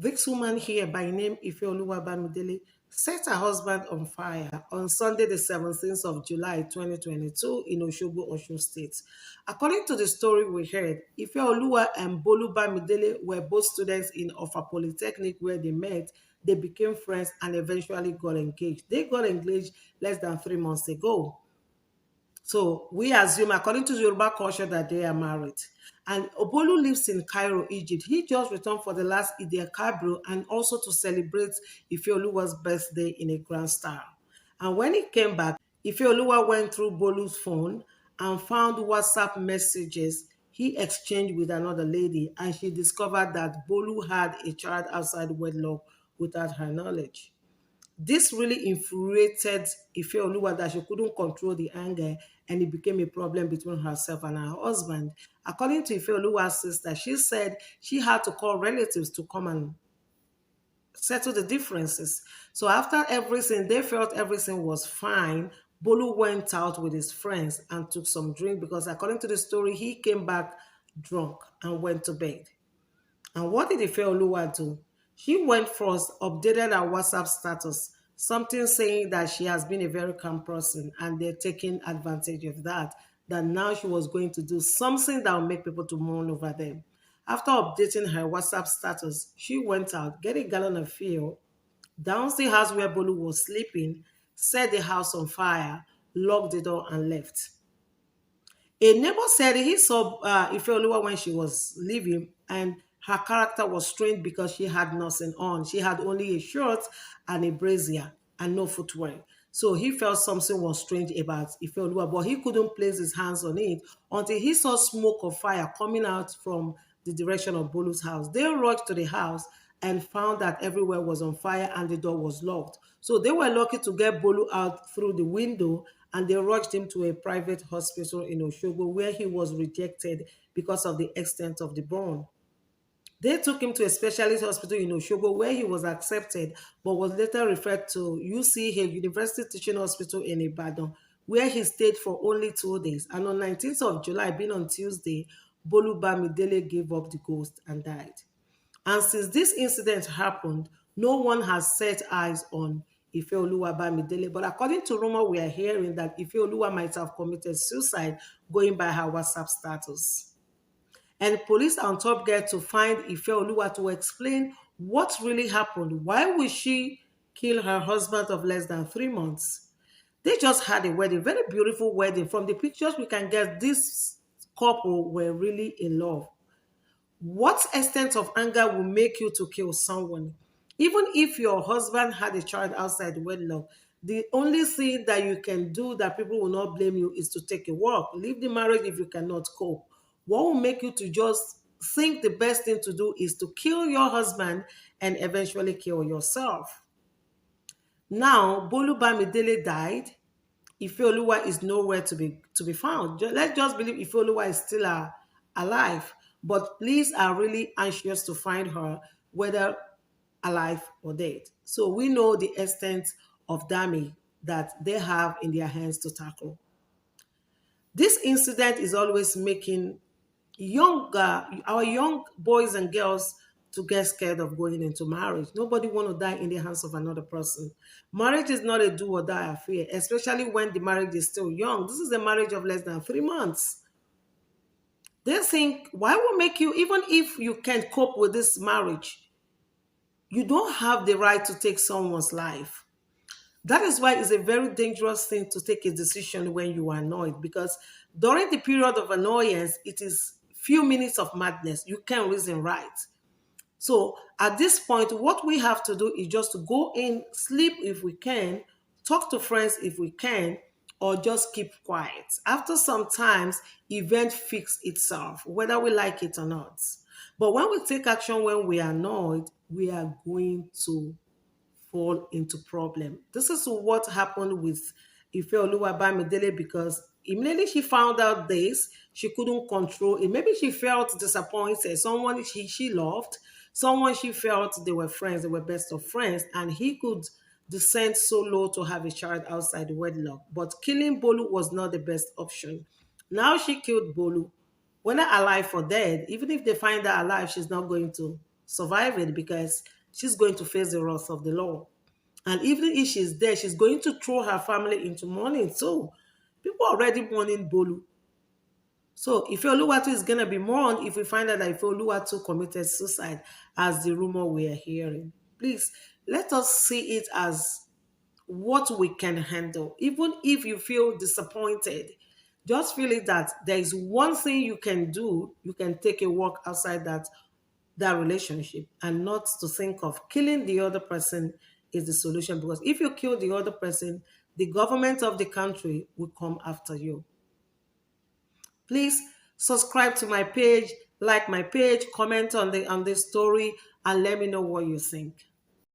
This woman here by name Ifeoluwa Bamidele set her husband on fire on Sunday the 17th of July 2022 in Osogbo, Osun State. According to the story we heard, Ifeoluwa and Bolu Bamidele were both students in Offa Polytechnic where they met. They became friends and eventually got engaged. They got engaged less than 3 months ago. So we assume, according to Yoruba culture, that they are married. And Obolu lives in Cairo, Egypt. He just returned for the last Eid al-Kabir and also to celebrate Ifeoluwa's birthday in a grand style. And when he came back, Ifeoluwa went through Bolu's phone and found WhatsApp messages he exchanged with another lady, and she discovered that Bolu had a child outside wedlock without her knowledge. This really infuriated Ifeoluwa that she couldn't control the anger, and it became a problem between herself and her husband. According to Ifeoluwa's sister, she said she had to call relatives to come and settle the differences. So after everything, they felt everything was fine. Bolu went out with his friends and took some drink because according to the story, he came back drunk and went to bed. And what did Ifeoluwa do? She went first, updated her WhatsApp status, something saying that she has been a very calm person and they're taking advantage of that, that now she was going to do something that will make people to mourn over them. After updating her WhatsApp status, she went out, get a gallon of fuel, down the house where Bolu was sleeping, set the house on fire, locked the door and left. A neighbor said he saw Ifeoluwa when she was leaving, and her character was strange because she had nothing on. She had only a shirt and a brazier and no footwear. So he felt something was strange about Ifeoluwa, but he couldn't place his hands on it until he saw smoke of fire coming out from the direction of Bolu's house. They rushed to the house and found that everywhere was on fire and the door was locked. So they were lucky to get Bolu out through the window, and they rushed him to a private hospital in Osogbo where he was rejected because of the extent of the burn. They took him to a specialist hospital in Osogbo where he was accepted but was later referred to UCH University Teaching Hospital in Ibadan where he stayed for only 2 days. And on 19th of July, being on Tuesday, Bolu Bamidele gave up the ghost and died. And since this incident happened, no one has set eyes on Ifeoluwa Bamidele. But according to rumor, we are hearing that Ifeoluwa might have committed suicide going by her WhatsApp status. And police are on top gear to find Ifeoluwa to explain what really happened. Why would she kill her husband of less than 3 months? They just had a wedding, very beautiful wedding. From the pictures we can get, this couple were really in love. What extent of anger will make you to kill someone? Even if your husband had a child outside wedlock, the only thing that you can do that people will not blame you is to take a walk. Leave the marriage if you cannot cope. What will make you to just think the best thing to do is to kill your husband and eventually kill yourself? Now, Bolu Bamidele died. Ifeoluwa is nowhere to be found. Let's just believe Ifeoluwa is still alive. But police are really anxious to find her, whether alive or dead. So we know the extent of damage that they have in their hands to tackle. This incident is always making our young boys and girls to get scared of going into marriage. Nobody want to die in the hands of another person. Marriage is not a do or die affair, especially when the marriage is still young. This is a marriage of less than 3 months. They think, why will make you, even if you can cope with this marriage, you don't have the right to take someone's life. That is why it's a very dangerous thing to take a decision when you are annoyed, because during the period of annoyance, it is few minutes of madness. You can't reason right. So at this point, what we have to do is just to go in, sleep if we can, talk to friends if we can, or just keep quiet. After some times, event fix itself, whether we like it or not. But when we take action when we are annoyed, we are going to fall into problem. This is what happened with Ifeoluwa Bamidele, because immediately she found out this, she couldn't control it. Maybe she felt disappointed. Someone she loved, someone she felt they were friends, they were best of friends, and he could descend so low to have a child outside wedlock. But killing Bolu was not the best option. Now she killed Bolu. Whether alive or dead, even if they find her alive, she's not going to survive it because she's going to face the wrath of the law. And even if she's there, she's going to throw her family into mourning. So people are already mourning Bolu. So Ifeoluwa is going to be mourned if we find out that Ifeoluwa committed suicide, as the rumor we are hearing. Please, let us see it as what we can handle. Even if you feel disappointed, just feel it that there is one thing you can do. You can take a walk outside that relationship, and not to think of killing the other person is the solution. Because if you kill the other person, the government of the country will come after you. Please subscribe to my page, like my page, comment on the story, and let me know what you think.